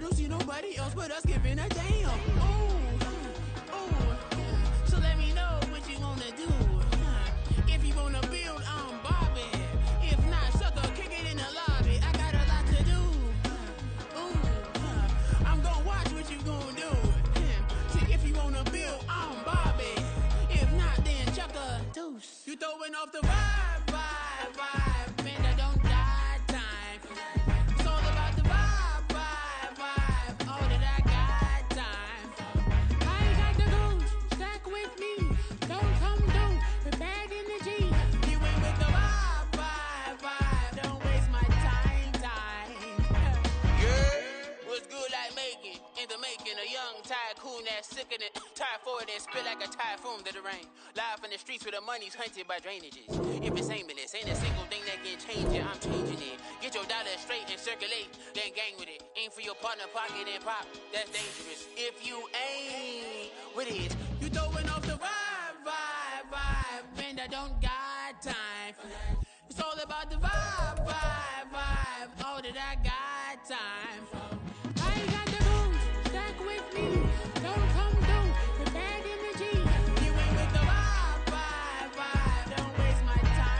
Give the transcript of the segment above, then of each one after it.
don't see nobody else but us giving a damn. So let me know what you wanna do. If you wanna build, I'm Bobby. If not, sucker, kick it in the lobby. I got a lot to do. I'm gonna watch what you gonna do. See, if you wanna build, I'm Bobby. If not, then chuck a deuce. You throwing off the vibe, man, that don't die time. It's all about the vibe, all that I got time. I ain't got the goose, stack with me. Don't come through with bad energy. You ain't with the vibe, don't waste my time. Yeah, what's good like making, in the making, a young tycoon that's sicker than typhoid and spit like a typhoon to the rain. Live in the streets where the money's hunted by drainages. If it's aimless, ain't a single thing that can change it, I'm changing it. Get your dollar straight and circulate, then gang with it. Aim for your partner, pocket and pop, that's dangerous. If you ain't with it, you throwing off the vibe, man, I don't got time for that. It's all about the vibe, all that I got time for. I ain't got the goose, stack with me. Don't come through with bad energy. You ain't with the vibe, don't waste my time.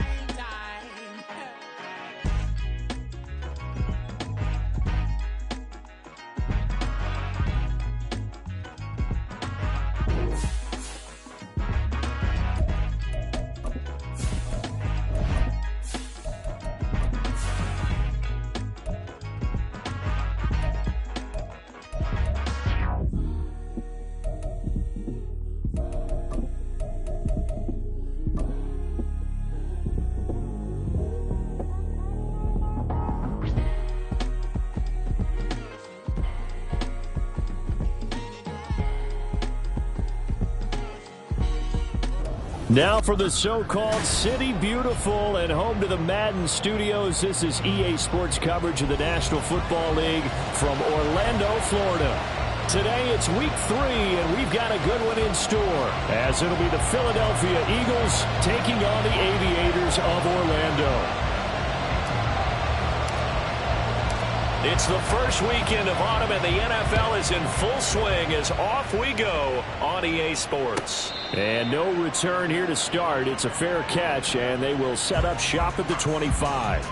Now for the so-called City Beautiful and home to the Madden Studios. This is EA Sports coverage of the National Football League from Orlando, Florida. Today it's week 3, and we've got a good one in store, as it'll be the Philadelphia Eagles taking on the Aviators of Orlando. It's the first weekend of autumn, and the NFL is in full swing as off we go on EA Sports. And no return here to start. It's a fair catch, and they will set up shop at the 25.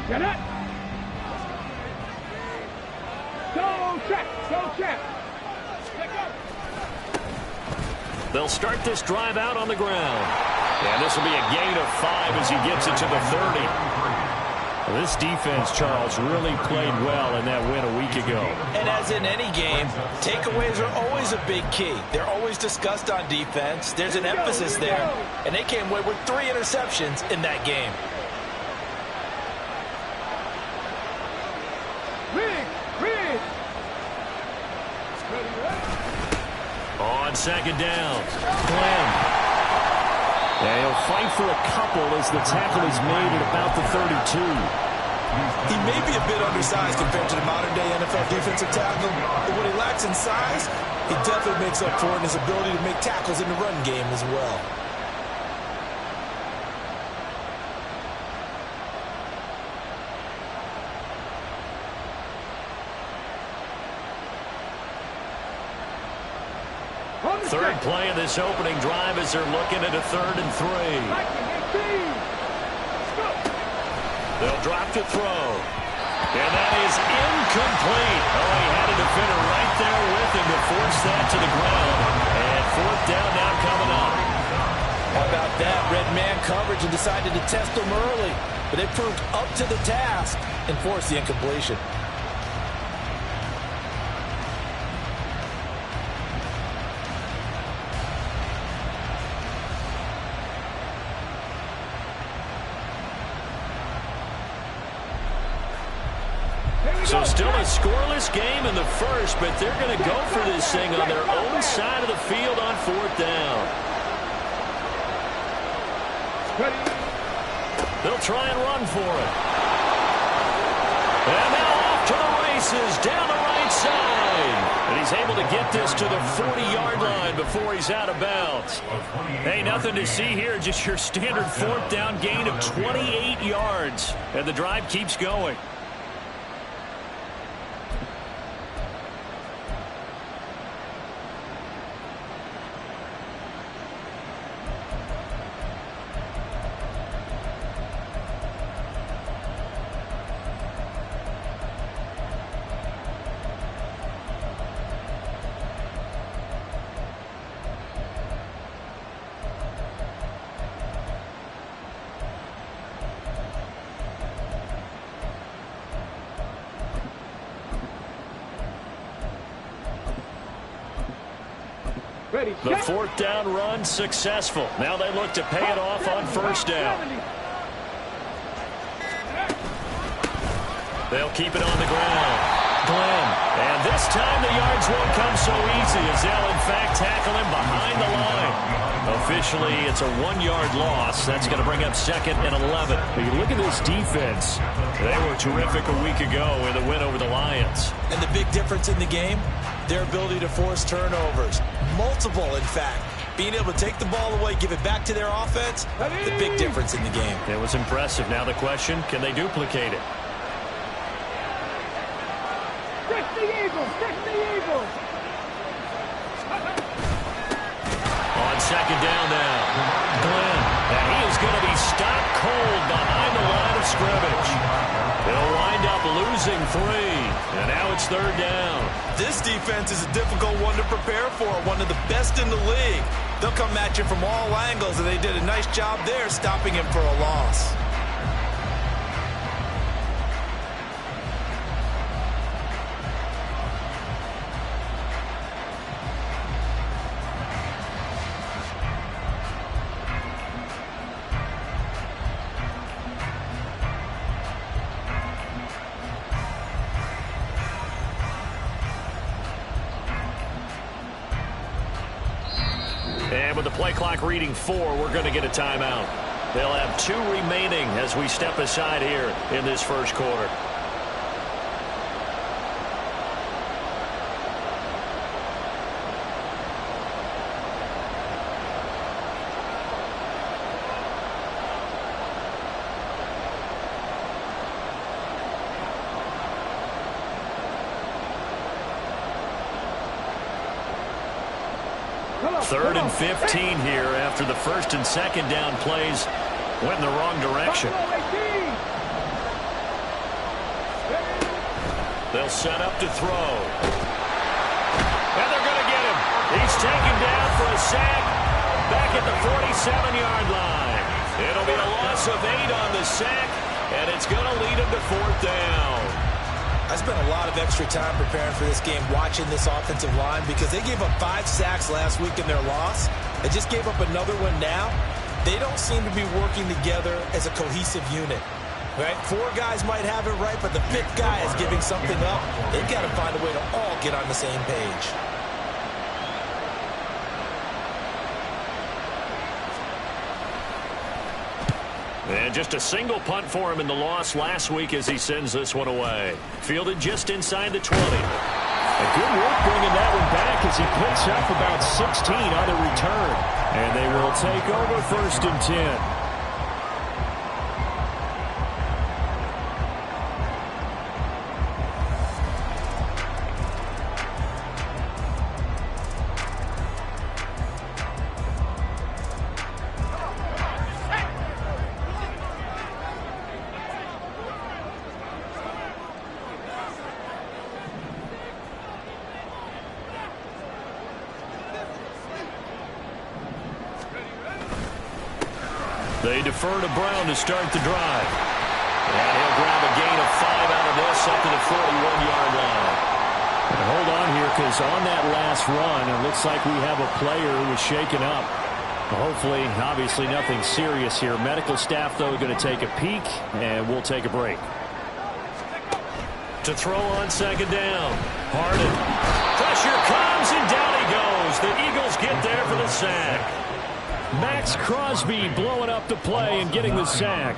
Get it! Go check! Go check! They'll start this drive out on the ground. And this will be a gain of 5 as he gets it to the 30. Well, this defense, Charles, really played well in that win a week ago. And as in any game, takeaways are always a big key. They're always discussed on defense. There's an emphasis there. And they came away with 3 interceptions in that game. On second down, Glenn. And he'll fight for a couple as the tackle is made at about the 32. He may be a bit undersized compared to the modern-day NFL defensive tackle, but when he lacks in size, he definitely makes up for it in his ability to make tackles in the run game as well. Third play of this opening drive as they're looking at a 3rd and 3. They'll drop to throw. And that is incomplete. Oh, he had a defender right there with him to force that to the ground. And 4th down now coming up. How about that? Red man coverage and decided to test them early. But they proved up to the task and forced the incompletion. So still a scoreless game in the first, but they're going to go for this thing on their own side of the field on 4th down. They'll try and run for it. And now off to the races down the right side. And he's able to get this to the 40-yard line before he's out of bounds. Hey, nothing to see here, just your standard 4th down gain of 28 yards. And the drive keeps going. The 4th down run successful. Now they look to pay it off on 1st down. They'll keep it on the ground. Glenn. And this time the yards won't come so easy as they'll in fact tackle him behind the line. Officially, it's a 1-yard loss. That's going to bring up 2nd and 11. But you look at this defense. They were terrific a week ago in the win over the Lions. And the big difference in the game, their ability to force turnovers. Multiple, in fact. Being able to take the ball away, give it back to their offense, the big difference in the game. It was impressive. Now the question, can they duplicate it? Fix the Eagles! Fix the Eagles! On 2nd down now. Glenn. And he is going to be stopped cold behind the line of scrimmage. They'll wind up losing 3. And now it's 3rd down. This defense is a difficult one to prepare for, one of the best in the league. They'll come at you from all angles, and they did a nice job there stopping him for a loss. And with the play clock reading 4, we're going to get a timeout. They'll have 2 remaining as we step aside here in this first quarter. Third and 15 here after the 1st and 2nd down plays went in the wrong direction. They'll set up to throw. And they're going to get him. He's taken down for a sack back at the 47-yard line. It'll be a loss of 8 on the sack, and it's going to lead him to 4th down. I spent a lot of extra time preparing for this game, watching this offensive line, because they gave up 5 sacks last week in their loss. They just gave up another one now. They don't seem to be working together as a cohesive unit. Right? 4 guys might have it right, but the 5th guy is giving something up. They've got to find a way to all get on the same page. And just a single punt for him in the loss last week as he sends this one away. Fielded just inside the 20. A good work bringing that one back as he picks up about 16 on the return. And they will take over 1st and 10. They defer to Brown to start the drive. And he'll grab a gain of 5 out of this up to the 41-yard line. And hold on here, because on that last run, it looks like we have a player who was shaken up. Hopefully, obviously nothing serious here. Medical staff, though, going to take a peek, and we'll take a break. To throw on second down. Harden. Pressure comes, and down he goes. The Eagles get there for the sack. Max Crosby blowing up the play and getting the sack.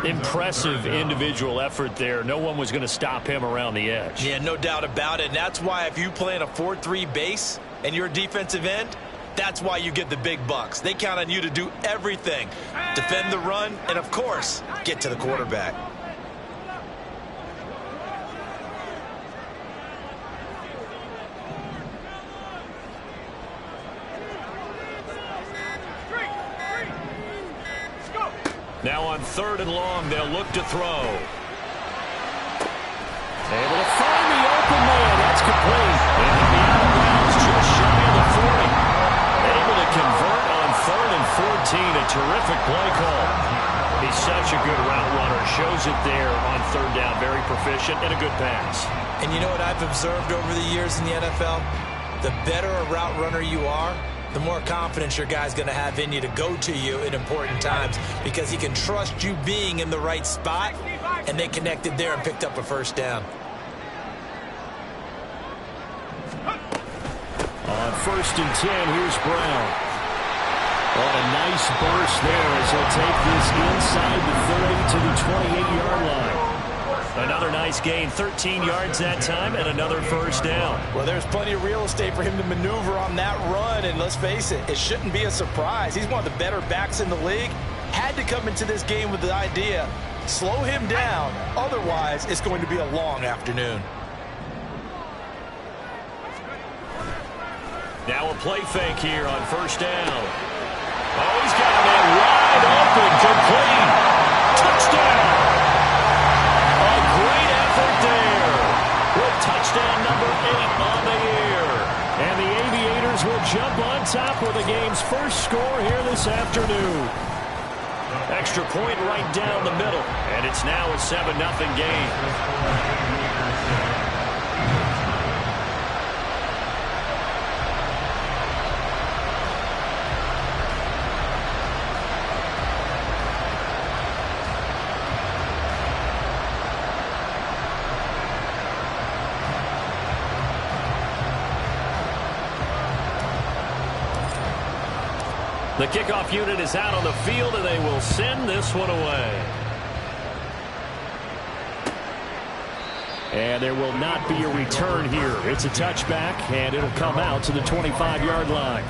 Impressive individual effort there. No one was going to stop him around the edge. Yeah, no doubt about it. And that's why if you play in a 4-3 base and you're a defensive end, that's why you get the big bucks. They count on you to do everything. Defend the run and, of course, get to the quarterback. Now on 3rd and long, they'll look to throw. Able to find the open man. That's complete. And he'll be out of bounds just shy of the 40. Able to convert on 3rd and 14. A terrific play call. He's such a good route runner. Shows it there on 3rd down. Very proficient and a good pass. And you know what I've observed over the years in the NFL? The better a route runner you are, the more confidence your guy's going to have in you to go to you in important times because he can trust you being in the right spot, and they connected there and picked up a first down. On 1st and 10, here's Brown. What a nice burst there as he'll take this inside the 30 to the 28-yard line. Another nice gain, 13 yards that time, and another first down. Well, there's plenty of real estate for him to maneuver on that run, and let's face it, it shouldn't be a surprise. He's one of the better backs in the league. Had to come into this game with the idea, slow him down, otherwise it's going to be a long afternoon. Now a play fake here on 1st down. Oh, he's got a man wide open, complete. Touchdown! Great effort there with touchdown number 8 on the year. And the Aviators will jump on top with the game's first score here this afternoon. Extra point right down the middle, and it's now a 7-0 game. The kickoff unit is out on the field, and they will send this one away. And there will not be a return here. It's a touchback, and it'll come out to the 25-yard line.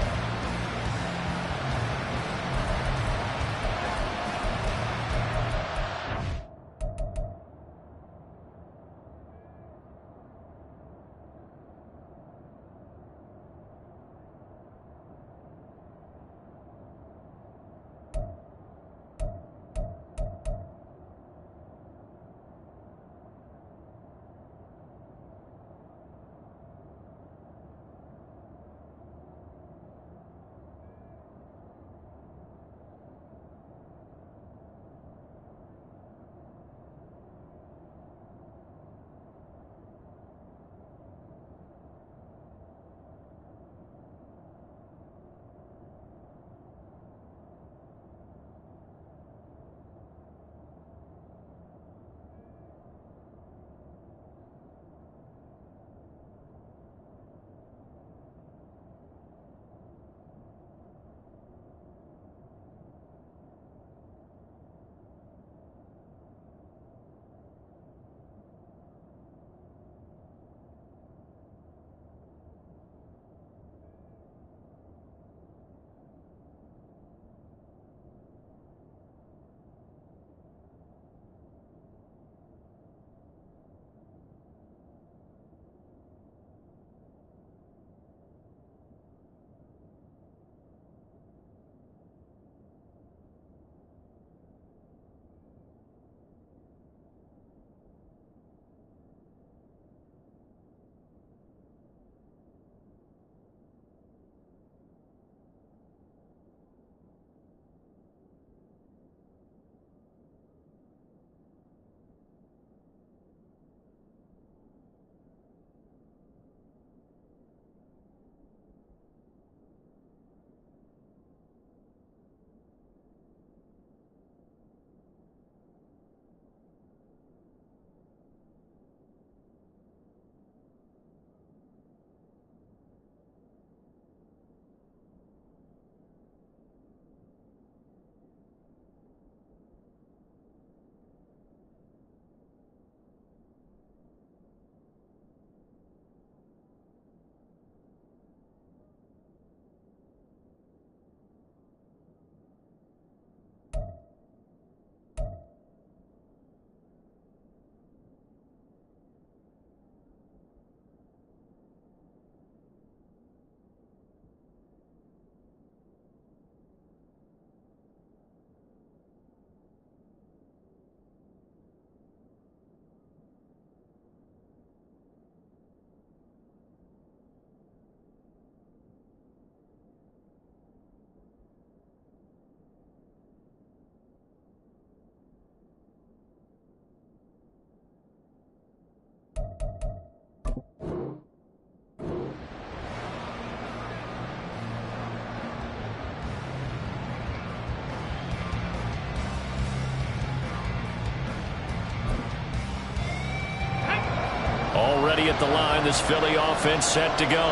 ready at the line. This Philly offense set to go.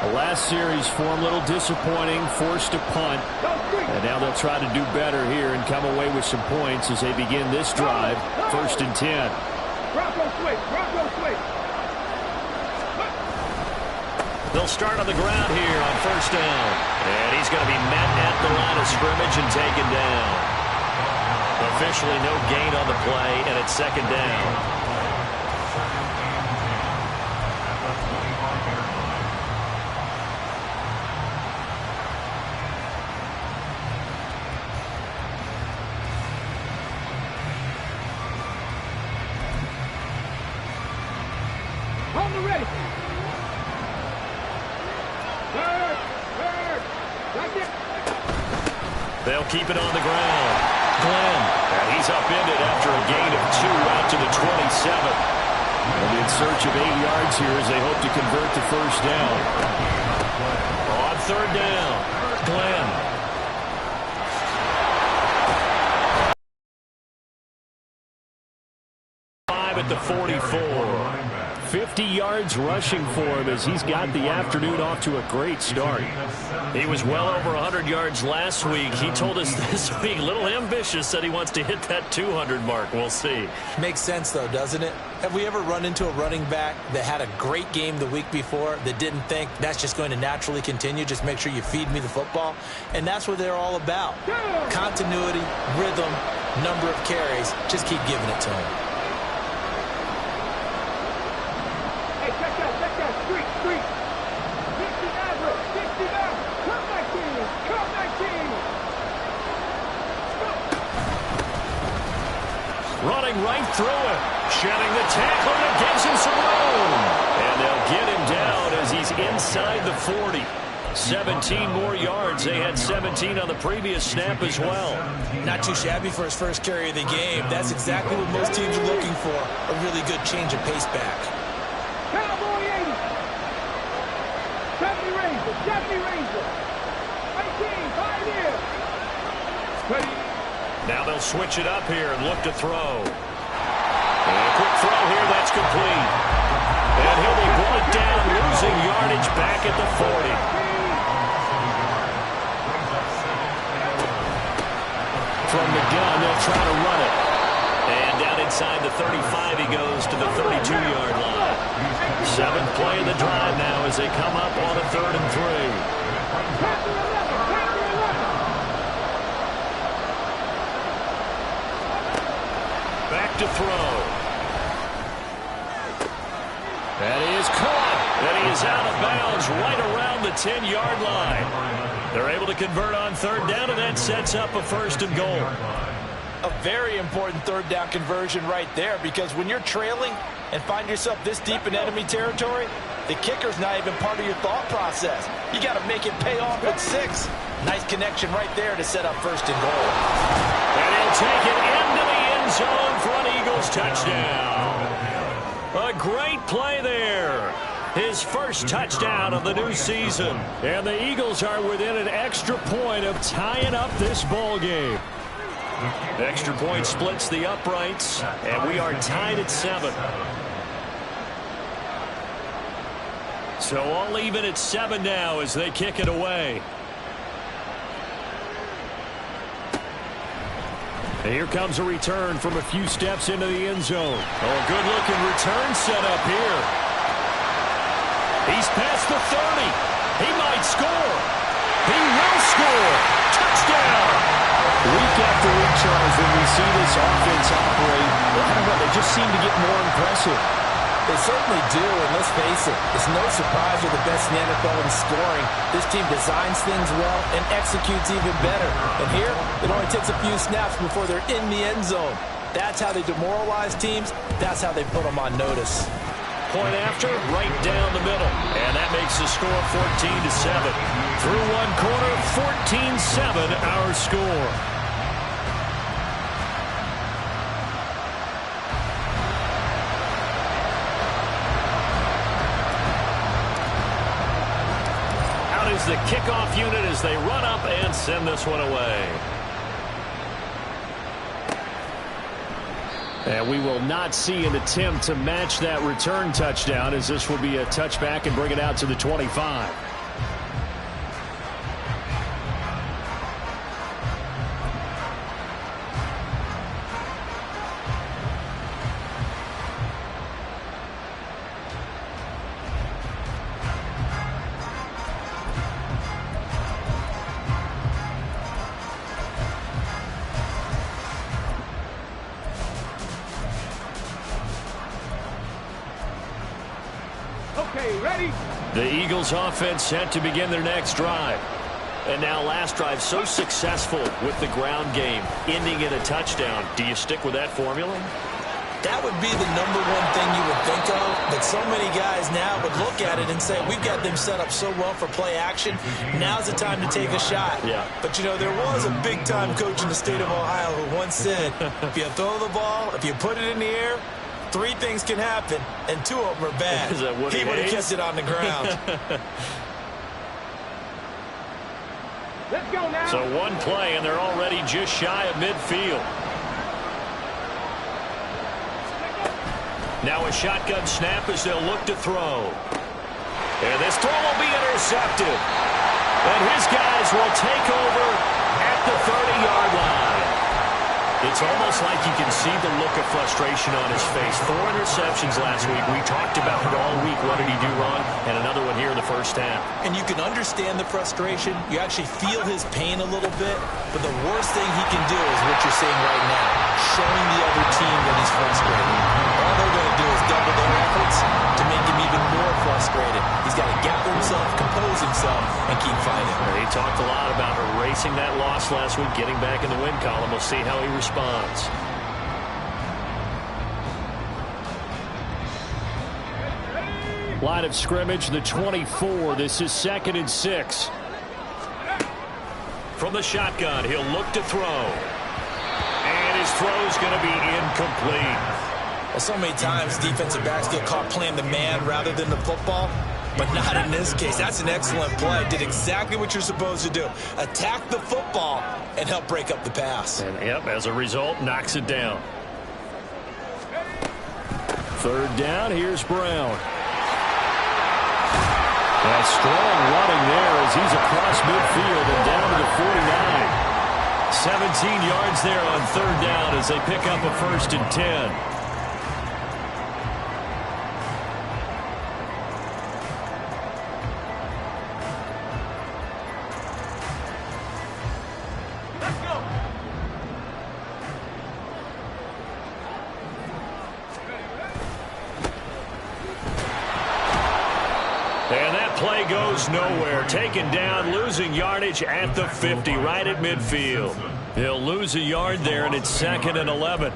The last series for them, a little disappointing, forced to punt. And now they'll try to do better here and come away with some points as they begin this drive. 1st and 10. Bronco switch. Bronco switch. They'll start on the ground here on 1st down. And he's going to be met at the line of scrimmage and taken down. Officially no gain on the play, and it's 2nd down. Ready. That's it. They'll keep it on the ground. Glenn, and he's upended after a gain of 2 out to the 27. And in search of 8 yards here as they hope to convert the 1st down. On 3rd down, Glenn. At the 44. 50 yards rushing for him as he's got the afternoon off to a great start. He was well over 100 yards last week. He told us this week, a little ambitious, said he wants to hit that 200 mark. We'll see. Makes sense, though, doesn't it? Have we ever run into a running back that had a great game the week before that didn't think that's just going to naturally continue? Just make sure you feed me the football. And that's what they're all about. Continuity, rhythm, number of carries. Just keep giving it to him. Running right through it. Shedding the tackle, and it gives him some room. And they'll get him down as he's inside the 40. 17 more yards. They had 17 on the previous snap as well. Not too shabby for his first carry of the game. That's exactly what most teams are looking for. A really good change of pace back. Cowboy 80. 70 Ranger. 70 Ranger. 18. 5 years. Ready. Now they'll switch it up here and look to throw. And a quick throw here, that's complete. And he'll be brought down, losing yardage back at the 40. From the gun, they'll try to run it. And down inside the 35, he goes to the 32-yard line. 7th play of the drive now as they come up on a 3rd and 3. Back to throw. And he is caught. And he is out of bounds right around the 10-yard line. They're able to convert on 3rd down, and that sets up a 1st and goal. A very important 3rd down conversion right there, because when you're trailing and find yourself this deep in enemy territory, the kicker's not even part of your thought process. You got to make it pay off with 6. Nice connection right there to set up 1st and goal. And he'll take it into the end zone for an Eagles touchdown. A great play there. His first touchdown of the new season. And the Eagles are within an extra point of tying up this ball game. Extra point splits the uprights, and we are tied at 7. So all even at 7 now as they kick it away. And here comes a return from a few steps into the end zone. Oh, a good-looking return set up here. He's past the 30. He might score. He will score. Touchdown. Week after week, Charles, when we see this offense operate, I don't know, they just seem to get more impressive. They certainly do, and let's face it, it's no surprise they're the best in the NFL in scoring. This team designs things well and executes even better. And here, it only takes a few snaps before they're in the end zone. That's how they demoralize teams. That's how they put them on notice. Point after, right down the middle. And that makes the score 14-7. Through one quarter, 14-7 our score. Is the kickoff unit as they run up and send this one away. And we will not see an attempt to match that return touchdown, as this will be a touchback and bring it out to the 25. Okay, ready? The Eagles offense set to begin their next drive. And now last drive so successful with the ground game, ending in a touchdown. Do you stick with that formula? That would be the number one thing you would think of, but so many guys now would look at it and say, we've got them set up so well for play action, now's the time to take a shot. Yeah. But, you know, there was a big-time coach in the state of Ohio who once said, if you throw the ball, if you put it in the air, 3 things can happen, and 2 of them are bad. Is that Woody He would have Hayes? kept it on the ground. Let's go now. So one play, and they're already just shy of midfield. Now a shotgun snap as they'll look to throw. And this throw will be intercepted. And his guys will take over at the 30-yard line. It's almost like you can see the look of frustration on his face. 4 interceptions last week. We talked about it all week. What did he do wrong? And another one here in the first half. And you can understand the frustration. You actually feel his pain a little bit. But the worst thing he can do is what you're seeing right now, showing the other team that he's frustrated. All they're going to do is double their efforts to make him even more frustrated. He's got to gather himself, compose himself, and keep fighting. He talked a lot about erasing that loss last week, getting back in the win column. We'll see how he responds. Line of scrimmage, the 24. This is 2nd and 6. From the shotgun, he'll look to throw. And his throw's going to be incomplete. Well, so many times defensive backs get caught playing the man rather than the football, but not in this case. That's an excellent play. Did exactly what you're supposed to do. Attack the football and help break up the pass. And, yep, as a result, knocks it down. 3rd down, here's Brown. And strong running there as he's across midfield and down to the 49. 17 yards there on 3rd down as they pick up a 1st and 10. And that play goes nowhere. Taken down, losing yardage at the 50, right at midfield. He'll lose a yard there, and it's 2nd and 11.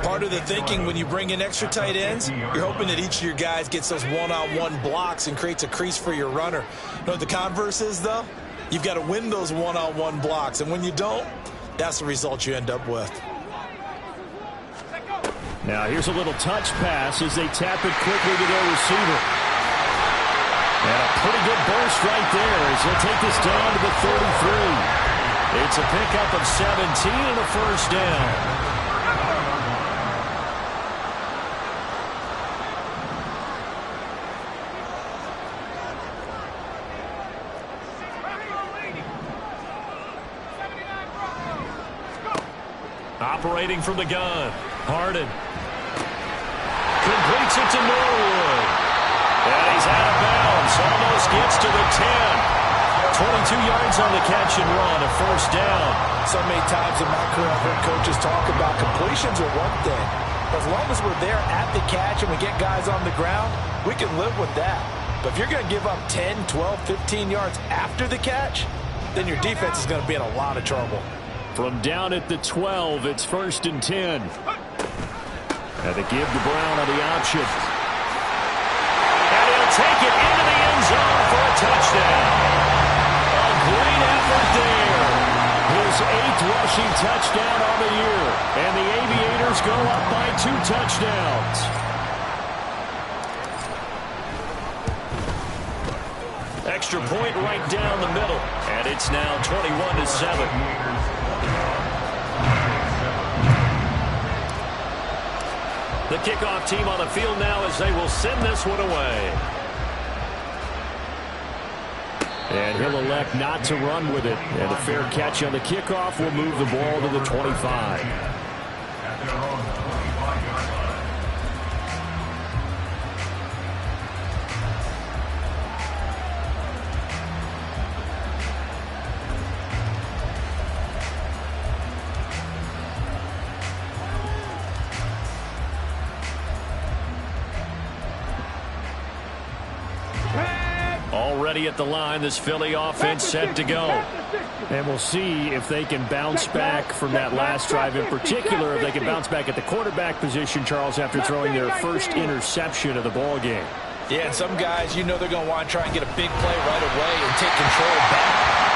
Part of the thinking when you bring in extra tight ends, you're hoping that each of your guys gets those one-on-one blocks and creates a crease for your runner. You know what the converse is, though? You've got to win those one-on-one blocks, and when you don't, that's the result you end up with. Now here's a little touch pass as they tap it quickly to their receiver. And a pretty good burst right there as they'll take this down to the 33. It's a pickup of 17 and a 1st down. Operating from the gun, Harden. Completes it to Norwood. And he's out of bounds. Almost gets to the 10. 22 yards on the catch and run, a 1st down. So many times in my career, I've heard coaches talk about completions are one thing. As long as we're there at the catch and we get guys on the ground, we can live with that. But if you're going to give up 10, 12, 15 yards after the catch, then your defense is going to be in a lot of trouble. From down at the 12, it's 1st and 10. And they give to Brown on the option. And he'll take it into the end zone for a touchdown. A great effort there. His 8th rushing touchdown on the year. And the Aviators go up by 2 touchdowns. Extra point right down the middle. And it's now 21-7. The kickoff team on the field now as they will send this one away. And he'll elect not to run with it. And a fair catch on the kickoff will move the ball to the 25. Already at the line, this Philly offense set to go. And we'll see if they can bounce back from that last drive in particular, if they can bounce back at the quarterback position, Charles, after throwing their first interception of the ball game. Yeah, and some guys, you know they're going to want to try and get a big play right away and take control back.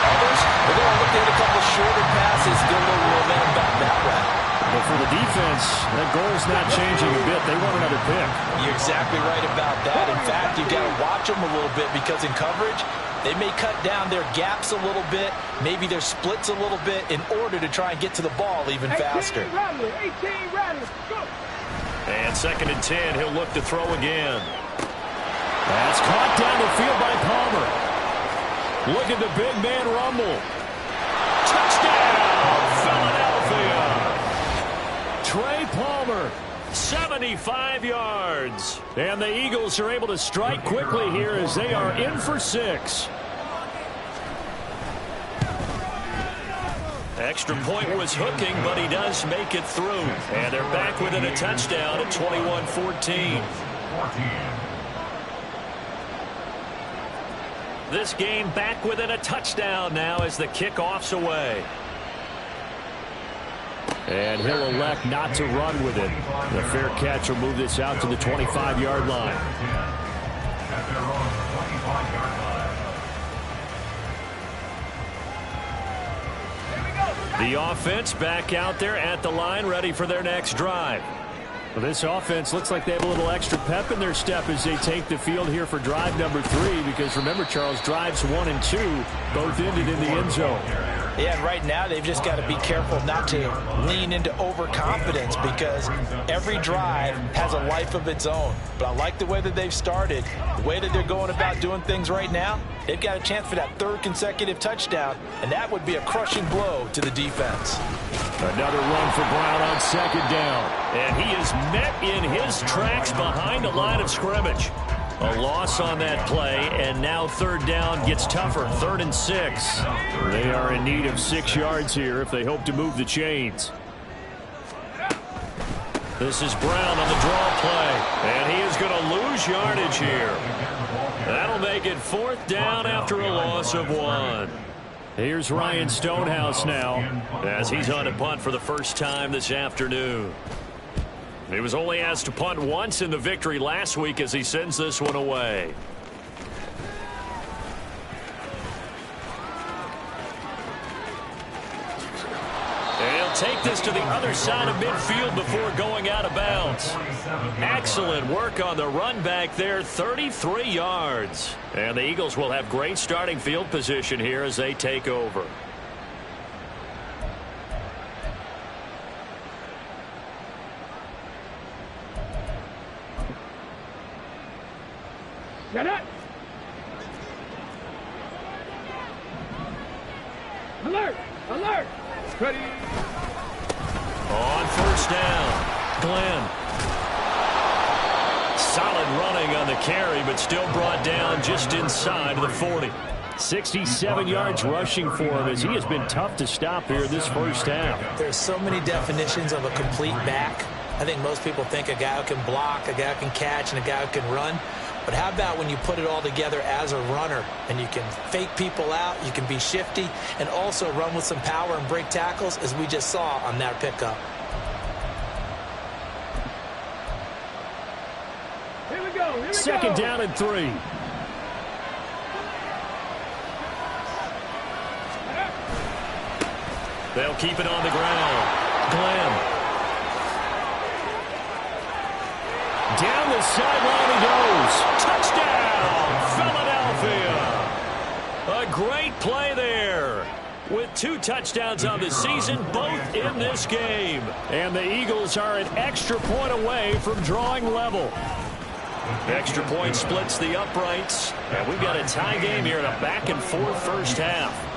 Others, they're going to look at a couple of shorter passes, get a little momentum back that way. But for the defense, that goal's not changing a bit. They want another pick. You're exactly right about that. In fact, you've got to watch them a little bit because in coverage, they may cut down their gaps a little bit, maybe their splits a little bit in order to try and get to the ball even faster. 18 Rattlers, go! And 2nd and 10, he'll look to throw again. That's caught down the field by Palmer. Look at the big man rumble. Touchdown, Philadelphia. Trey Palmer, 75 yards. And the Eagles are able to strike quickly here as they are in for 6. Extra point was hooking, but he does make it through. And they're back within a touchdown at 21-14. This game back within a touchdown now as the kickoff's away. And he'll elect not to run with it. The fair catch will move this out to the 25-yard line. The offense back out there at the line, ready for their next drive. Well, this offense looks like they have a little extra pep in their step as they take the field here for drive number 3, because remember, Charles, drives 1 and 2 both ended in the end zone. Yeah, and right now they've just got to be careful not to lean into overconfidence because every drive has a life of its own. But I like the way that they've started, the way that they're going about doing things right now. They've got a chance for that 3rd consecutive touchdown, and that would be a crushing blow to the defense. Another run for Brown on 2nd down. And he is met in his tracks behind the line of scrimmage. A loss on that play, and now 3rd down gets tougher. 3rd and 6. They are in need of 6 yards here if they hope to move the chains. This is Brown on the draw play, and he is going to lose yardage here. That'll make it 4th down after a loss of 1. Here's Ryan Stonehouse now as he's on a punt for the first time this afternoon. He was only asked to punt once in the victory last week as he sends this one away. And he'll take this to the other side of midfield before going out of bounds. Excellent work on the run back there, 33 yards. And the Eagles will have great starting field position here as they take over. Get it! Alert! Alert! Ready! On 1st down, Glenn. Solid running on the carry, but still brought down just inside of the 40. 67 yards rushing for him as he has been tough to stop here this first half. There's so many definitions of a complete back. I think most people think a guy who can block, a guy who can catch, and a guy who can run. But how about when you put it all together as a runner and you can fake people out, you can be shifty, and also run with some power and break tackles as we just saw on that pickup. Here we go. Here we 2nd go. down and 3. They'll keep it on the ground. Glenn. Down the sideline he goes. Touchdown, Philadelphia. A great play there. with 2 touchdowns on the season, both in this game. And the Eagles are an extra point away from drawing level. Extra point splits the uprights, and we've got a tie game here in a back-and-forth first half.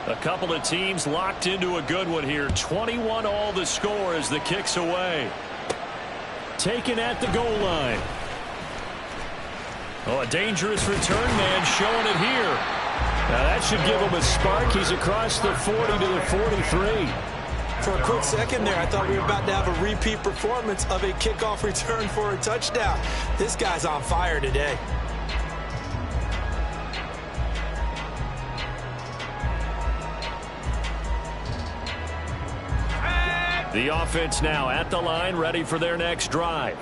A couple of teams locked into a good one here. 21 all the score as the kick's away. Taken at the goal line. Oh, a dangerous return man showing it here. Now that should give him a spark. He's across the 40 to the 43. For a quick second there, I thought we were about to have a repeat performance of a kickoff return for a touchdown. This guy's on fire today. The offense now at the line, ready for their next drive.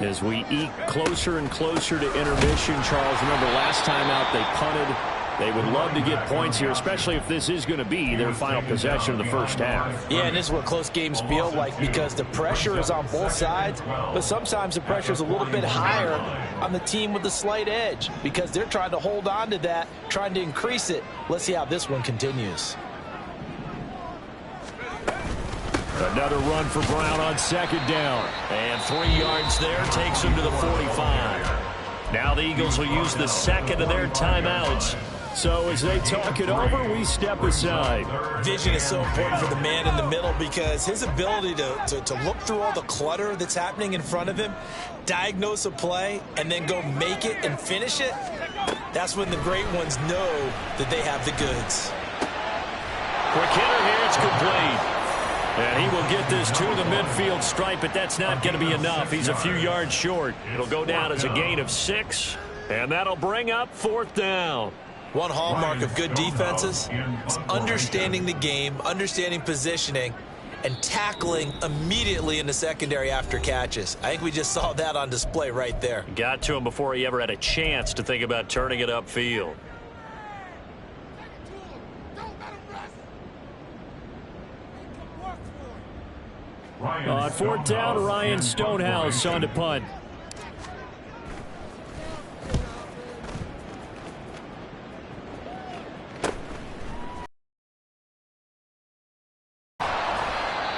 As we eke closer and closer to intermission, Charles, remember last time out they punted. They would love to get points here, especially if this is going to be their final possession of the first half. Yeah, and this is what close games feel like because the pressure is on both sides, but sometimes the pressure is a little bit higher on the team with the slight edge because they're trying to hold on to that, trying to increase it. Let's see how this one continues. Another run for Brown on second down. And 3 yards there takes him to the 45. Now the Eagles will use the second of their timeouts. So as they talk it over, we step aside. Vision is so important for the man in the middle because his ability to look through all the clutter that's happening in front of him, diagnose a play, and then go make it and finish it, that's when the great ones know that they have the goods. Quick hitter here, it's complete. And he will get this to the midfield stripe, but that's not going to be enough. He's a few yards short. It'll go down as a gain of 6, and that'll bring up 4th down. One hallmark of good defenses is understanding the game, understanding positioning, and tackling immediately in the secondary after catches. I think we just saw that on display right there. Got to him before he ever had a chance to think about turning it upfield. On 4th down, Ryan Stonehouse on to punt.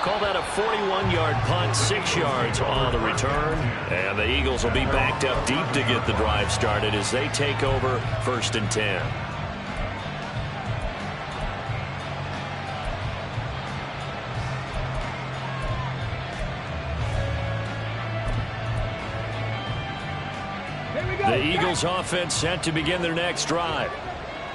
Call that a 41-yard punt, 6 yards on the return. And the Eagles will be backed up deep to get the drive started as they take over 1st and 10. The Eagles offense set to begin their next drive.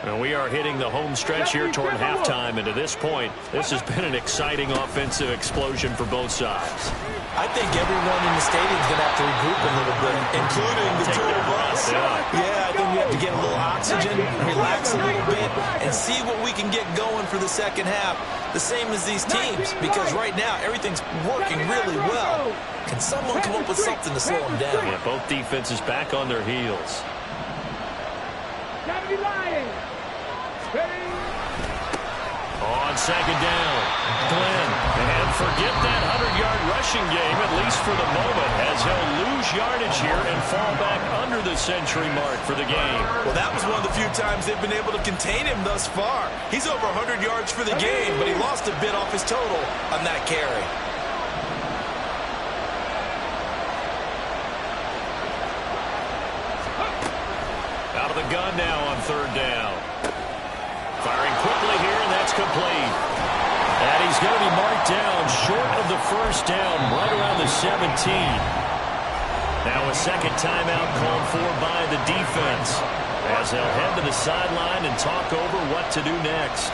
And we are hitting the home stretch here toward halftime. And to this point, this has been an exciting offensive explosion for both sides. I think everyone in the stadium is going to have to regroup a little bit, including the two of us. Yeah, I think we have to get a little oxygen, relax a little bit, and see what we can get going for the second half. The same as these teams, because right now everything's working really well. Can someone come up with something to slow them down? Yeah, both defenses back on their heels. On second down, Glenn, and forget that 100-yard rushing game, at least for the moment, as he'll lose yardage here and fall back under the century mark for the game. Well, that was one of the few times they've been able to contain him thus far. He's over 100 yards for the game, but he lost a bit off his total on that carry. Out of the gun now on 3rd down. Firing quickly here, and that's complete. And he's going to be marked down short of the 1st down, right around the 17. Now a second timeout called for by the defense, as they'll head to the sideline and talk over what to do next.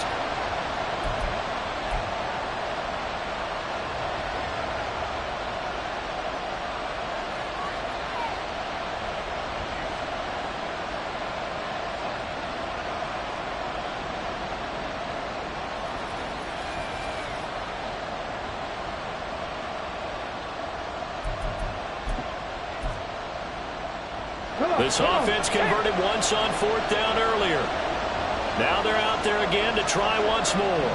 This offense converted once on 4th down earlier. Now they're out there again to try once more.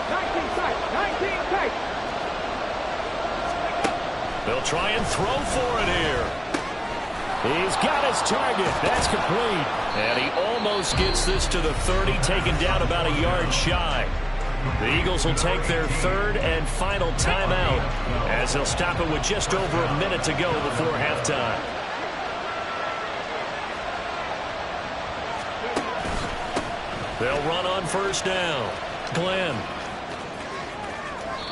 19 tight. They'll try and throw for it here. He's got his target. That's complete. And he almost gets this to the 30, taken down about a yard shy. The Eagles will take their third and final timeout as they'll stop it with just over a minute to go before halftime. They'll run on first down. Glenn.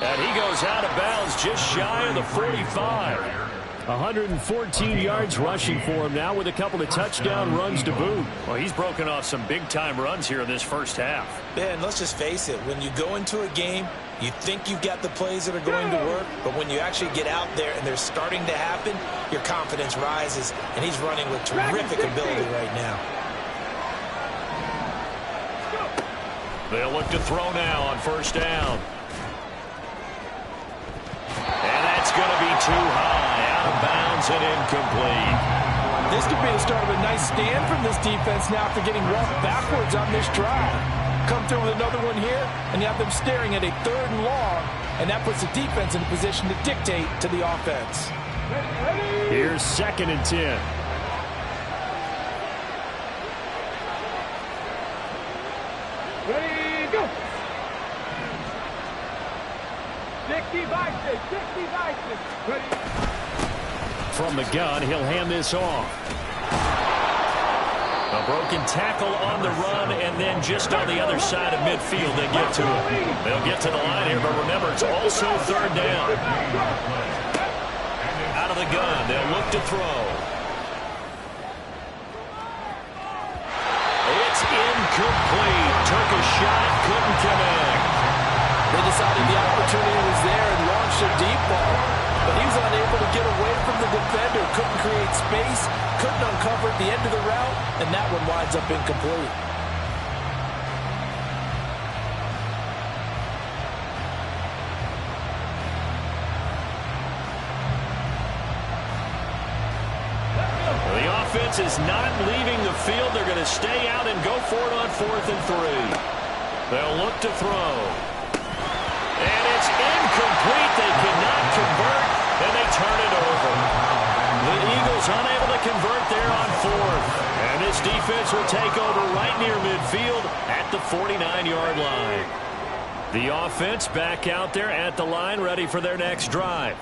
And he goes out of bounds just shy of the 45. 114 yards rushing for him now with a couple of touchdown runs to boot. Well, he's broken off some big-time runs here in this first half. Yeah, and let's just face it. When you go into a game, you think you've got the plays that are going to work, but when you actually get out there and they're starting to happen, your confidence rises, and he's running with terrific ability right now. They'll look to throw now on first down. And that's going to be too high. Out of bounds and incomplete. This could be the start of a nice stand from this defense now after getting walked backwards on this drive. Come through with another one here, and you have them staring at a 3rd and long, and that puts the defense in a position to dictate to the offense. Here's 2nd and 10. Ready, go! 60 by 6, 60 by 6. Ready. From the gun, he'll hand this off. A broken tackle on the run, and then just on the other side of midfield they get to it. They'll get to the line here, but remember, it's also 3rd down. Out of the gun, they'll look to throw. It's incomplete. Took a shot, couldn't connect. They decided the opportunity was there and launched a deep ball, but he was unable to get away from the defender, couldn't create space, couldn't uncover the end of the route, and that one winds up incomplete. The offense is not leaving the field. They're going to stay out and go for it on 4th and 3. They'll look to throw. And it's incomplete. They cannot convert, and they turn it over. The Eagles unable to convert there on 4th. And this defense will take over right near midfield at the 49-yard line. The offense back out there at the line, ready for their next drive.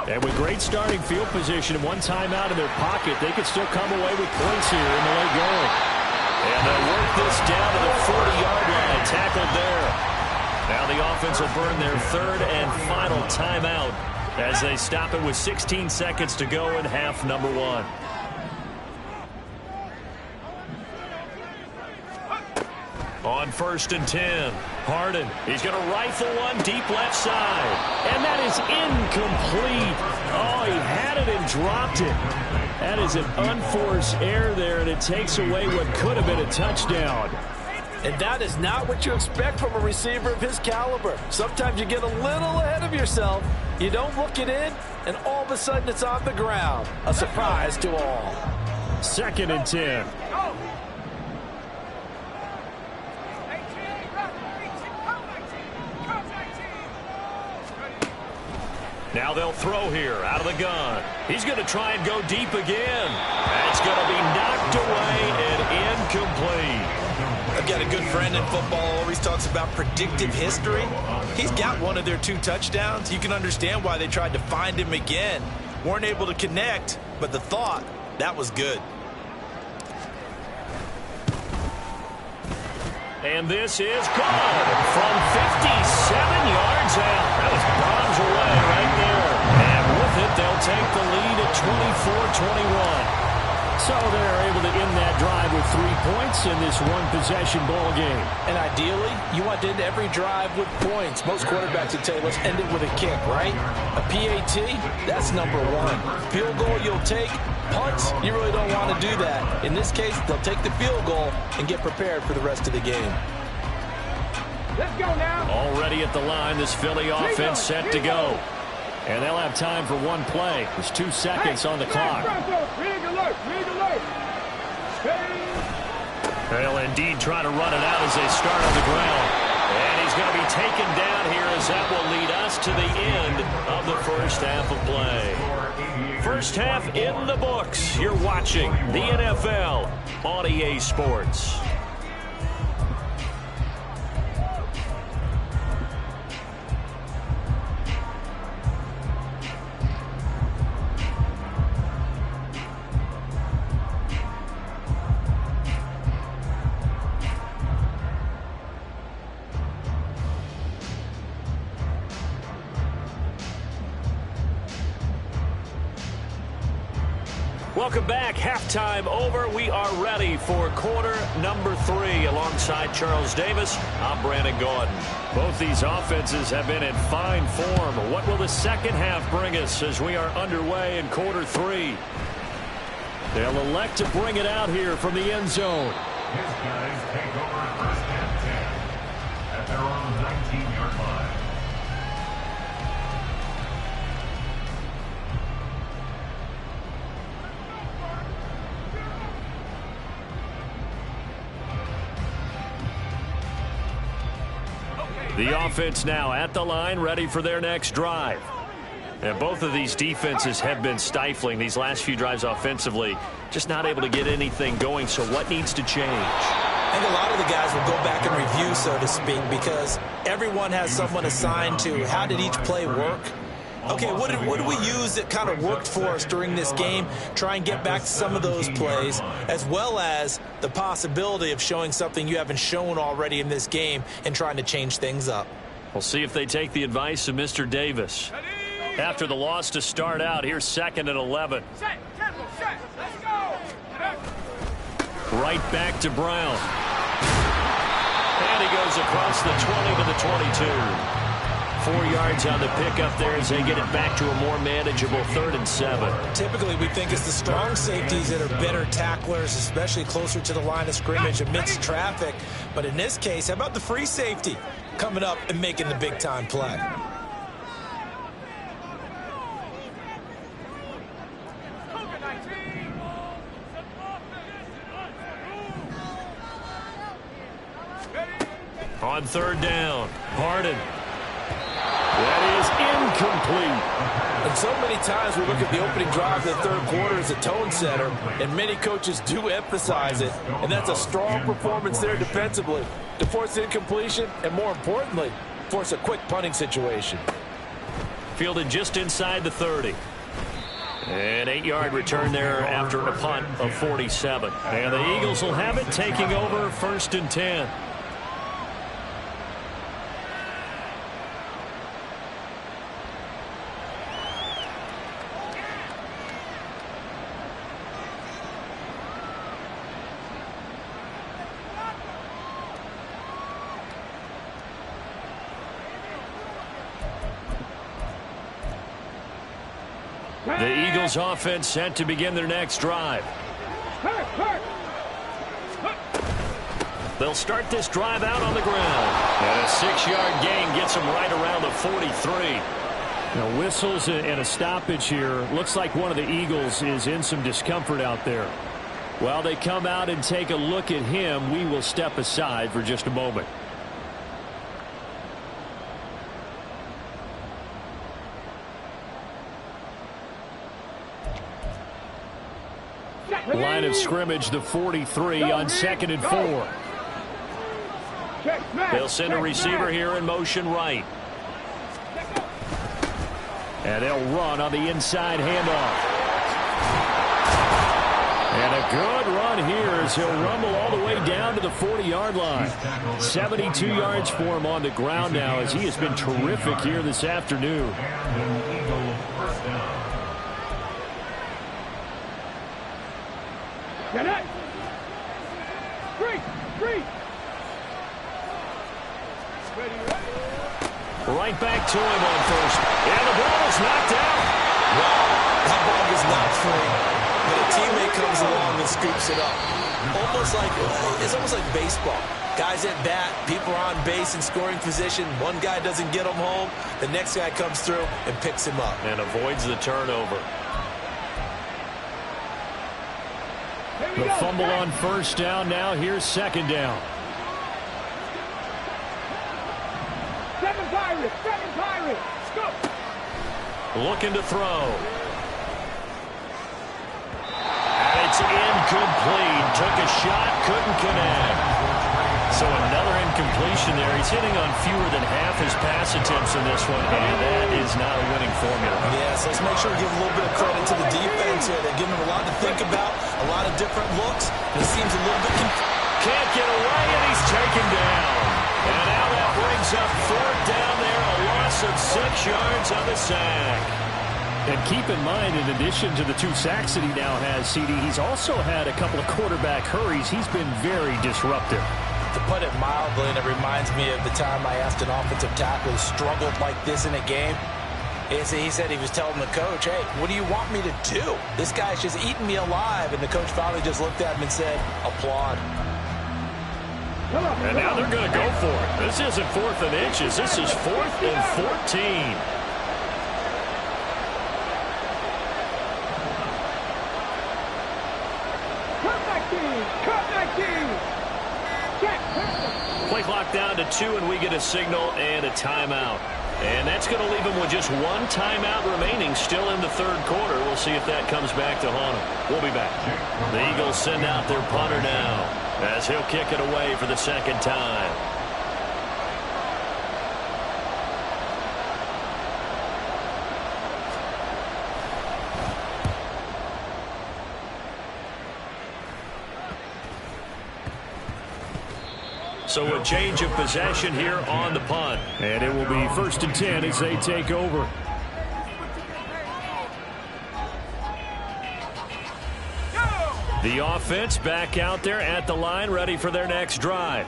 And with great starting field position and one timeout in their pocket, they could still come away with points here in the late going. And they'll work this down to the 40-yard line, tackled there. Now the offense will burn their 3rd and final timeout as they stop it with 16 seconds to go in half number 1. On 1st and 10, Harden. He's going to rifle one deep left side. And that is incomplete. Oh, he had it and dropped it. That is an unforced error there, and it takes away what could have been a touchdown. And that is not what you expect from a receiver of his caliber. Sometimes you get a little ahead of yourself, you don't look it in, and all of a sudden it's on the ground. A surprise to all. 2nd and 10. Now they'll throw here out of the gun. He's going to try and go deep again. That's going to be knocked away and incomplete. I've got a good friend in football, always talks about predictive history. He's got one of their 2 touchdowns. You can understand why they tried to find him again. Weren't able to connect, but the thought, that was good. And this is good from 57 yards out. That was bombs away right there. And with it, they'll take the lead at 24-21. So they're able to end that drive with 3 points in this one-possession ball game. And ideally, you want to end every drive with points. Most quarterbacks would tell you, let's end it with a kick, right? A PAT, that's number 1. Field goal you'll take. Punts, you really don't want to do that. In this case, they'll take the field goal and get prepared for the rest of the game. Let's go now. Already at the line, this Philly offense set to go. And they'll have time for one play. There's 2 seconds on the clock. Rig alert, rig alert. They'll indeed try to run it out as they start on the ground. And he's going to be taken down here as that will lead us to the end of the first half of play. First half in the books. You're watching the NFL on EA Sports. Welcome back. Halftime over. We are ready for quarter number 3. Alongside Charles Davis, I'm Brandon Gaudin. Both these offenses have been in fine form. What will the second half bring us as we are underway in quarter 3? They'll elect to bring it out here from the end zone. His guys take over first and 10 at their own 19-yard line. The offense now at the line, ready for their next drive. And both of these defenses have been stifling these last few drives offensively, just not able to get anything going. So what needs to change? I think a lot of the guys will go back and review, so to speak, because everyone has someone assigned to how did each play work. Okay, what did we use that kind of worked for us during this game? Try and get back to some of those plays, as well as the possibility of showing something you haven't shown already in this game and trying to change things up. We'll see if they take the advice of Mr. Davis. After the loss to start out, here's 2nd and 11. Right back to Brown. And he goes across the 20 to the 22. 4 yards on the pickup there as they get it back to a more manageable 3rd and 7. Typically, we think it's the strong safeties that are better tacklers, especially closer to the line of scrimmage amidst traffic. But in this case, how about the free safety coming up and making the big-time play? On 3rd down, Harden. That is incomplete. And so many times we look at the opening drive of the third quarter as a tone setter, and many coaches do emphasize it. And that's a strong performance there defensively to force incompletion and, more importantly, force a quick punting situation. Fielded just inside the 30. An 8-yard return there after a punt of 47. And the Eagles will have it, taking over 1st and 10. The Eagles offense set to begin their next drive. They'll start this drive out on the ground. And a 6-yard gain gets them right around the 43. Now whistles and a stoppage here. Looks like one of the Eagles is in some discomfort out there. While they come out and take a look at him, we will step aside for just a moment. Line of scrimmage, the 43 on 2nd and 4. They'll send a receiver here in motion right. And they'll run on the inside handoff. And a good run here as he'll rumble all the way down to the 40-yard line. 72 yards for him on the ground now as he has been terrific here this afternoon. Right back to him on 1st. And the ball is knocked out. Wow, that ball is not free. But a teammate comes along and scoops it up. It's almost like baseball. Guys at bat, people are on base in scoring position. One guy doesn't get him home. The next guy comes through and picks him up. And avoids the turnover. The fumble on 1st down. Now here's 2nd down. Pirates. Go. Looking to throw. And it's incomplete. Took a shot, couldn't connect. So another incompletion there. He's hitting on fewer than half his pass attempts in this one, and that is not a winning formula. Yes, let's make sure we give a little bit of credit to the defense here. They're giving him a lot to think about, a lot of different looks. And it seems a little bit can't get away, and he's taken down. And now that brings up 4th down there, a loss of 6 yards on the sack. And keep in mind, in addition to the 2 sacks that he now has, CD, he's also had a couple of quarterback hurries. He's been very disruptive. To put it mildly, and it reminds me of the time I asked an offensive tackle who struggled like this in a game. He said he was telling the coach, hey, what do you want me to do? This guy's just eating me alive. And the coach finally just looked at him and said, applaud. And now they're going to go for it. This isn't 4th and inches. This is 4th and 14. Play clock down to 2, and we get a signal and a timeout. And that's going to leave him with just 1 timeout remaining still in the 3rd quarter. We'll see if that comes back to haunt him. We'll be back. The Eagles send out their punter now as he'll kick it away for the 2nd time. So a change of possession here on the punt. And it will be 1st and 10 as they take over. The offense back out there at the line, ready for their next drive.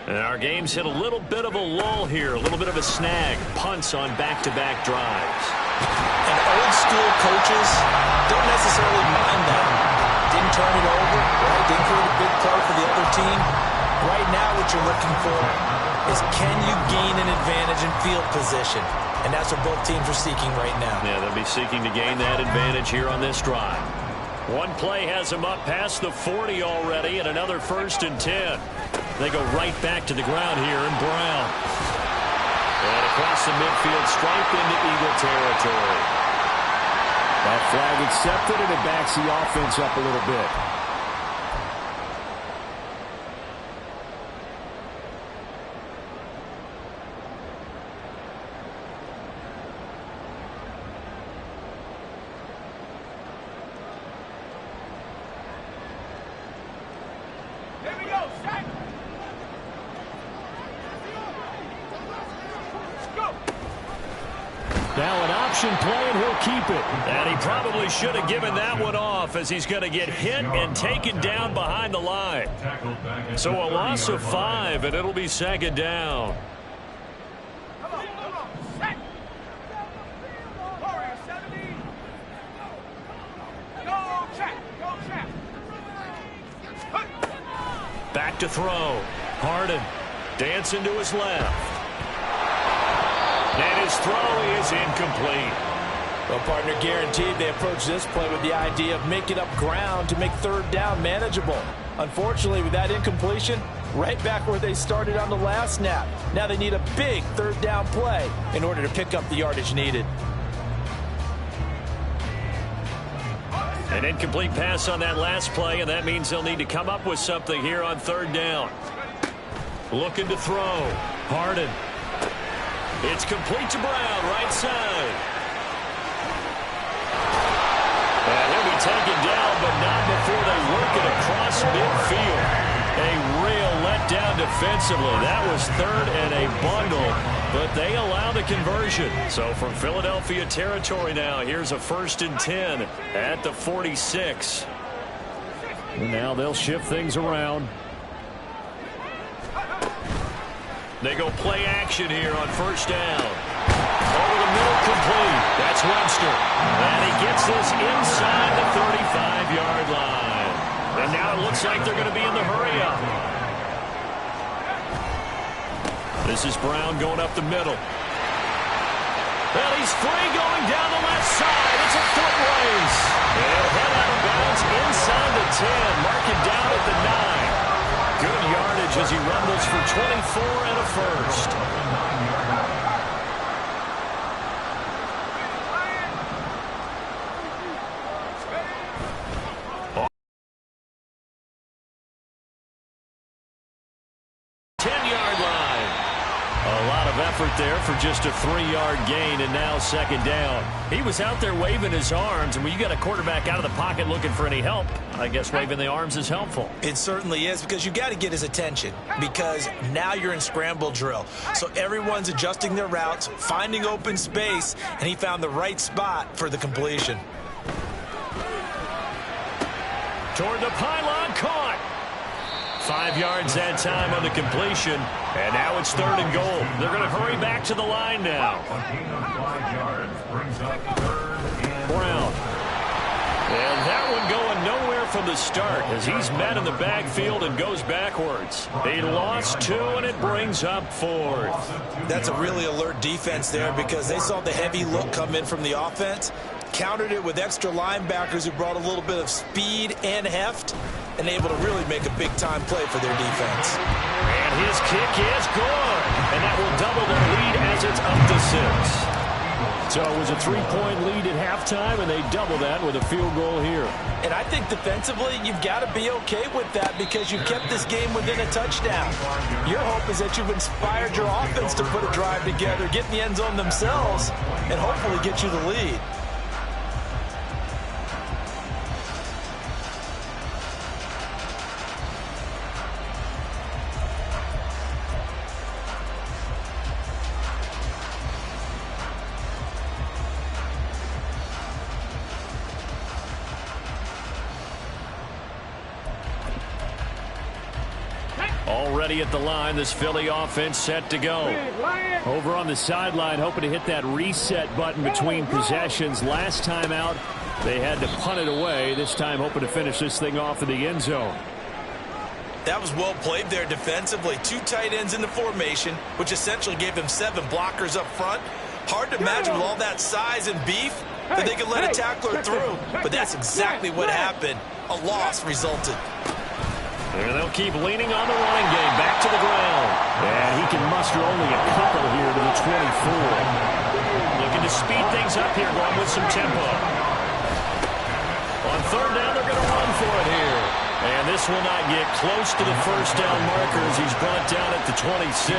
And our game's hit a little bit of a lull here, a little bit of a snag. Punts on back-to-back drives. And old school coaches don't necessarily mind that. Didn't turn it over, right? Didn't create a big play for the other team. Right now what you're looking for is can you gain an advantage in field position? And that's what both teams are seeking right now. Yeah, they'll be seeking to gain that advantage here on this drive. One play has them up past the 40 already, and another 1st and 10. They go right back to the ground here, and Brown. And across the midfield stripe into Eagle territory. That flag accepted, and it backs the offense up a little bit. Now an option play, and he'll keep it. And he probably should have given that one off, as he's going to get hit and taken down behind the line. So a loss of 5, and it'll be 2nd down. Back to throw. Harden dancing to his left. And his throw is incomplete. Well, partner, guaranteed they approach this play with the idea of making up ground to make 3rd down manageable. Unfortunately, with that incompletion, right back where they started on the last snap. Now they need a big 3rd down play in order to pick up the yardage needed. An incomplete pass on that last play, and that means they'll need to come up with something here on 3rd down. Looking to throw. Harden. It's complete to Brown, right side. And he'll be taken down, but not before they work it across midfield. A real letdown defensively. That was 3rd and a bundle, but they allow the conversion. So from Philadelphia territory now, here's a 1st and 10 at the 46. And now they'll shift things around. They go play action here on 1st down. Over the middle, complete. That's Webster. And he gets this inside the 35-yard line. And now it looks like they're going to be in the hurry-up. This is Brown going up the middle. Well, he's free going down the left side. It's a foot race. And he'll head out of bounds inside the 10. Mark it down at the 9. Good yardage as he rumbles for 24 and a 1st. effort there for just a 3-yard gain, and now second down. He was out there waving his arms, and when you got a quarterback out of the pocket looking for any help, I guess waving the arms is helpful. It certainly is, because you got to get his attention, because now you're in scramble drill. So everyone's adjusting their routes, finding open space, and he found the right spot for the completion. Toward the pylon, caught. 5 yards that time on the completion, and now it's 3rd and goal. They're going to hurry back to the line now. Brown. And that one going nowhere from the start as he's met in the backfield and goes backwards. They lost 2, and it brings up 4th. That's a really alert defense there, because they saw the heavy look come in from the offense, countered it with extra linebackers who brought a little bit of speed and heft, and able to really make a big-time play for their defense. And his kick is good, and that will double their lead as it's up to 6. So it was a 3-point lead at halftime, and they double that with a field goal here. And I think defensively, you've got to be okay with that, because you kept this game within a touchdown. Your hope is that you've inspired your offense to put a drive together, get in the end zone themselves, and hopefully get you the lead. Already at the line, this Philly offense set to go. Over on the sideline, hoping to hit that reset button between possessions. Last time out, they had to punt it away. This time, hoping to finish this thing off in the end zone. That was well played there defensively. 2 tight ends in the formation, which essentially gave them 7 blockers up front. Hard to imagine with all that size and beef that they could let a tackler through. But that's exactly what happened. A loss resulted. And they'll keep leaning on the running game. Back to the ground. And he can muster only a couple here to the 24. Looking to speed things up here, going with some tempo. On 3rd down, they're going to run for it here. And this will not get close to the first down markers. He's brought down at the 26.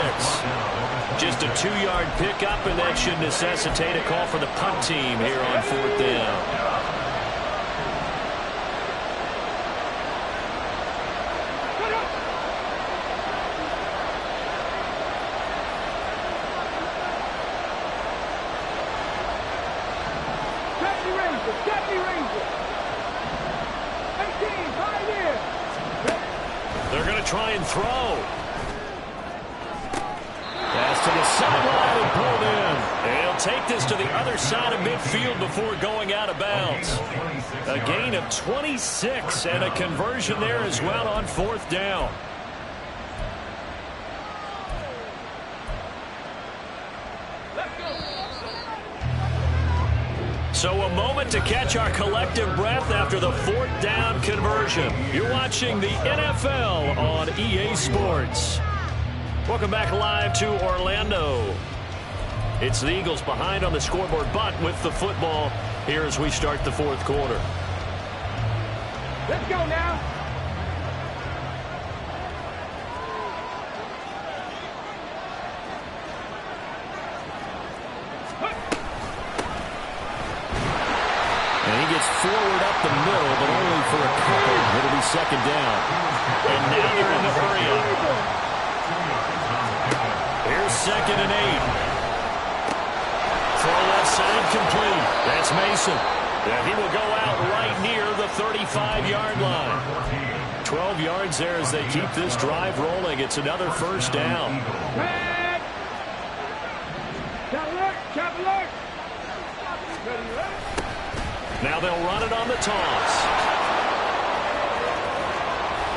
Just a 2-yard pickup, and that should necessitate a call for the punt team here on 4th down. They're going to try and throw. Pass to the sideline and pulled in. And he'll take this to the other side of midfield before going out of bounds. A gain of 26 and a conversion there as well on 4th down. So a moment to catch our collective breath after the 4th down conversion. You're watching the NFL on EA Sports. Welcome back live to Orlando. It's the Eagles behind on the scoreboard, but with the football here as we start the 4th quarter. Let's go now. Forward up the middle, but only for a couple. It'll be second down. And now they're in the hurry up. Here's 2nd and 8. Throw left side complete. That's Mason. And he will go out right near the 35-yard line. 12 yards there as they keep this drive rolling. It's another first down. Now they'll run it on the toss.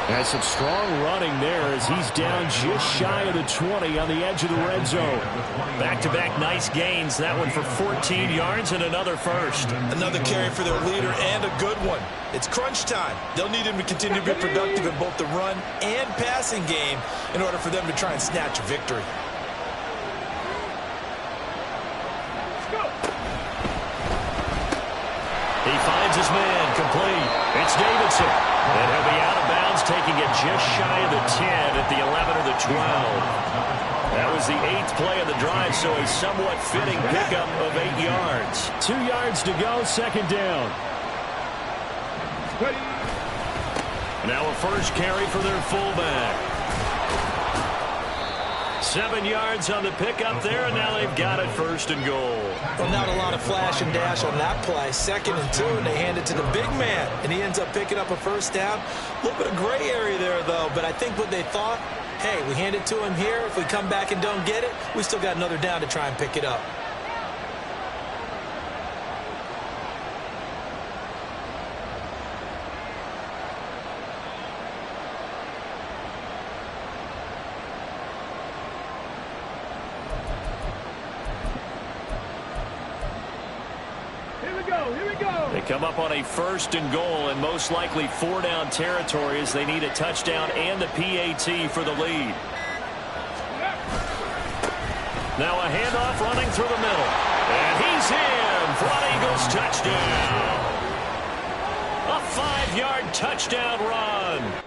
And some strong running there as he's down just shy of the 20 on the edge of the red zone. Back-to-back nice gains. That one for 14 yards and another first. Another carry for their leader and a good one. It's crunch time. They'll need him to continue to be productive in both the run and passing game in order for them to try and snatch a victory. He finds his man complete. It's Davidson. And he'll be out of bounds, taking making it just shy of the 10 at the 11 or the 12. That was the 8th play of the drive, so a somewhat fitting pickup of 8 yards. 2 yards to go, second down. Now a first carry for their fullback. 7 yards on the pickup there, and now they've got it first and goal. Well, not a lot of flash and dash on that play. 2nd and 2, and they hand it to the big man, and he ends up picking up a first down. A little bit of gray area there, though, but I think what they thought, hey, we hand it to him here. If we come back and don't get it, we still got another down to try and pick it up. They come up on a first and goal, and most likely 4-down territory as they need a touchdown and a PAT for the lead. Now a handoff running through the middle. And he's in for an Eagles touchdown. A 5-yard touchdown run.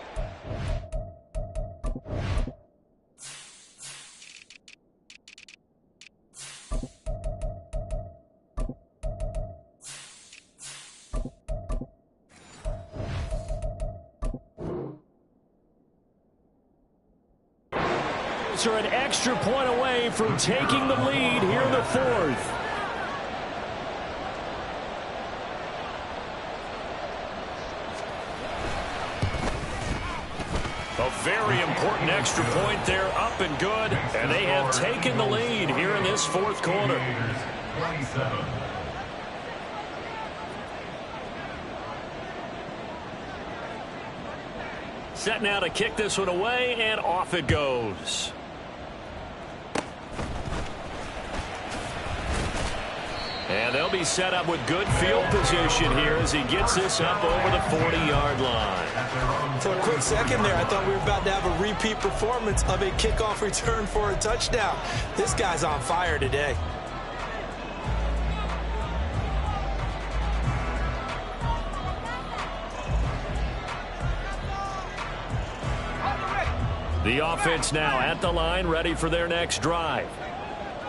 Are an extra point away from taking the lead here in the 4th. A very important extra point there, up and good, and they have taken the lead here in this 4th quarter. Set now to kick this one away, and off it goes. And they'll be set up with good field position here as he gets this up over the 40-yard line. For a quick second there, I thought we were about to have a repeat performance of a kickoff return for a touchdown. This guy's on fire today. The offense now at the line, ready for their next drive.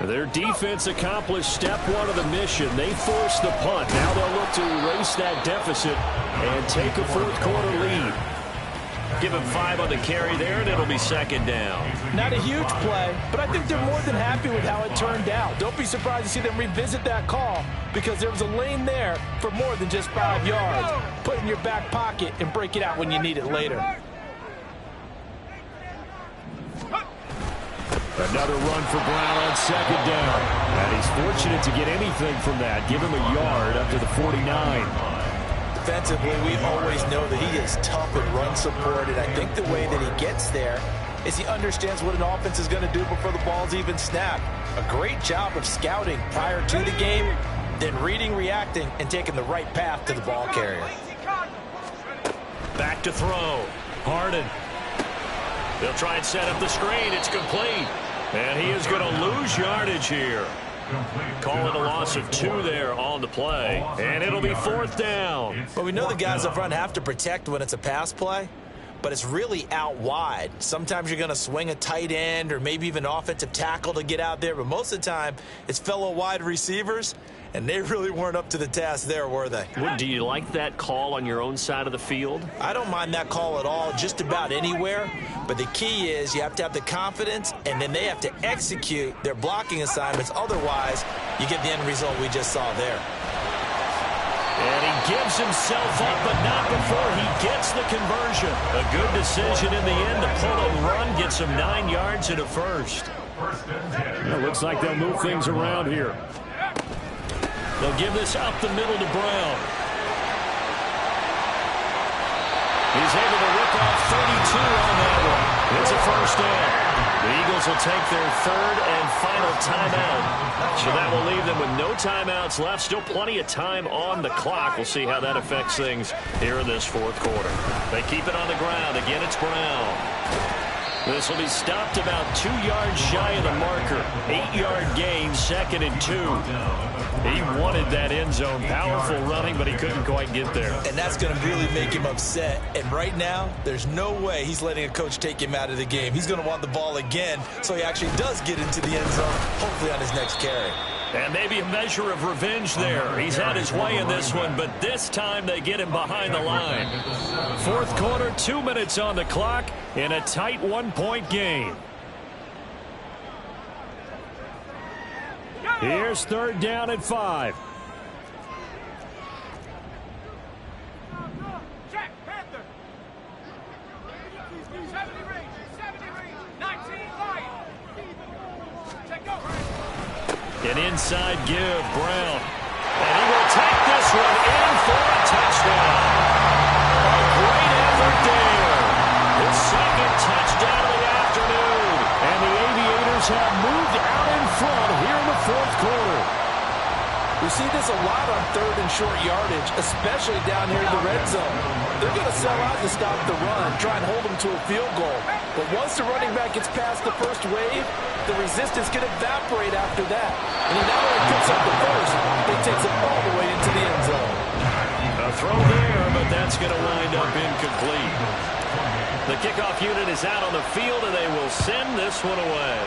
Their defense accomplished step 1 of the mission. They forced the punt. Now they'll look to erase that deficit and take a 4th quarter lead. Give him 5 on the carry there, and it'll be second down. Not a huge play, but I think they're more than happy with how it turned out. Don't be surprised to see them revisit that call because there was a lane there for more than just 5 yards. Put it in your back pocket and break it out when you need it later. Another run for Brown on second down. And he's fortunate to get anything from that. Give him a yard up to the 49. Defensively, we always know that he is tough and run support, and I think the way that he gets there is he understands what an offense is going to do before the ball's even snapped. A great job of scouting prior to the game, then reading, reacting, and taking the right path to the ball carrier. Back to throw. Harden. They'll try and set up the screen. It's complete. And he is going to lose yardage here. Call it a loss of 2 there on the play. And it'll be 4th down. Well, we know the guys up front have to protect when it's a pass play, but it's really out wide. Sometimes you're going to swing a tight end or maybe even offensive tackle to get out there, but most of the time it's fellow wide receivers, and they really weren't up to the task there, were they? Do you like that call on your own side of the field? I don't mind that call at all, just about anywhere. But the key is you have to have the confidence, and then they have to execute their blocking assignments. Otherwise, you get the end result we just saw there. And he gives himself up, but not before he gets the conversion. A good decision in the end to pull and run, gets him 9 yards and a first. It looks like they'll move things around here. They'll give this up the middle to Brown. He's able to rip off 32 on that one. It's a first down. The Eagles will take their 3rd and final timeout. So that will leave them with no timeouts left. Still plenty of time on the clock. We'll see how that affects things here in this 4th quarter. They keep it on the ground. Again, it's Brown. This will be stopped about 2 yards shy of the marker. 8-yard gain, 2nd and 2. He wanted that end zone. Powerful running, but he couldn't quite get there. And that's going to really make him upset. And right now, there's no way he's letting a coach take him out of the game. He's going to want the ball again, so he actually does get into the end zone, hopefully on his next carry. And maybe a measure of revenge there. He's had his way in this one, but this time they get him behind the line. 4th quarter, 2 minutes on the clock in a tight 1-point game. Here's 3rd down and 5. Check, Panther. 70 range, 19 line. Check, go. An inside give, Brown. And he will take this one in for a touchdown. A great effort there. His 2nd touchdown of the afternoon. And the Aviators have moved out in front here in the 4th quarter. We see this a lot on 3rd and short yardage, especially down here in the red zone. They're going to sell out to stop the run, try and hold them to a field goal. But once the running back gets past the first wave, the resistance can evaporate after that. And he not only picks up the first, but takes it all the way into the end zone. A throw there, but that's going to wind up incomplete. The kickoff unit is out on the field, and they will send this one away.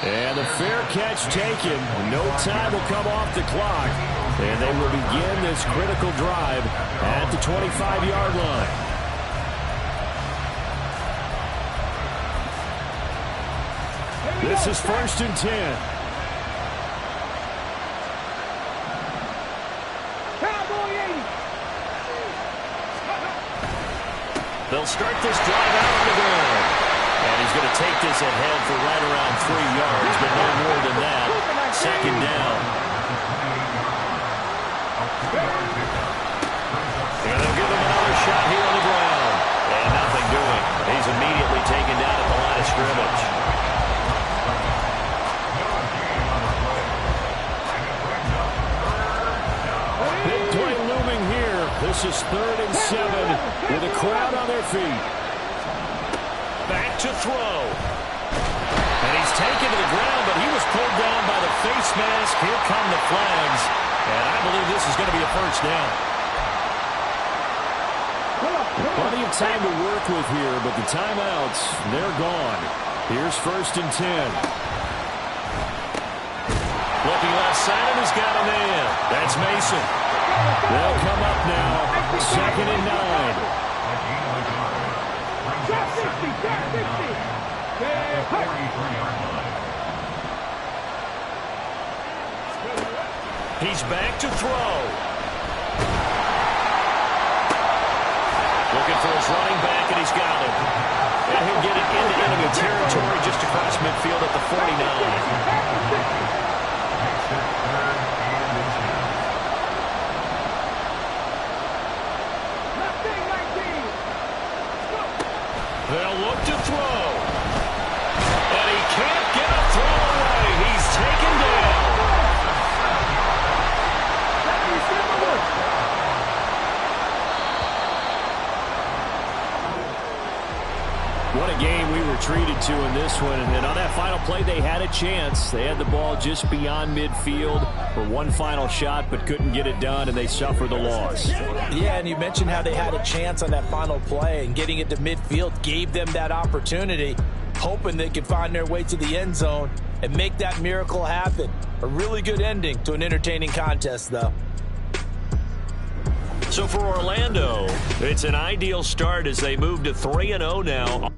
And the fair catch taken. No time will come off the clock. And they will begin this critical drive at the 25-yard line. This is 1st and 10. Cowboy 80. They'll start this drive out on the ground. And he's going to take this ahead for right around 3 yards, but no more than that. 2nd down. And they'll give him another shot here on the ground. And nothing doing. He's immediately taken down at the line of scrimmage. Big play looming here. This is 3rd and 7 with a crowd on their feet. Back to throw. And he's taken to the ground, but he was pulled down by the face mask. Here come the flags. And I believe this is going to be a 1st down. Plenty of time to work with here, but the timeouts, they're gone. Here's 1st and 10. Looking left side, and he's got a man. That's Mason. They'll come up now. 2nd and 9. He's back to throw. Looking for his running back, and he's got him. And he'll get it into enemy territory just across midfield at the 49. They'll look to throw. And he can't get a throw away. He's taken down. What a game we were treated to in this one. And on that final play, they had a chance. They had the ball just beyond midfield for one final shot, but couldn't get it done, and they suffered the loss. Yeah, and you mentioned how they had a chance on that final play, and getting it to midfield gave them that opportunity, hoping they could find their way to the end zone and make that miracle happen. A really good ending to an entertaining contest, though. So for Orlando, it's an ideal start as they move to 3-0 now.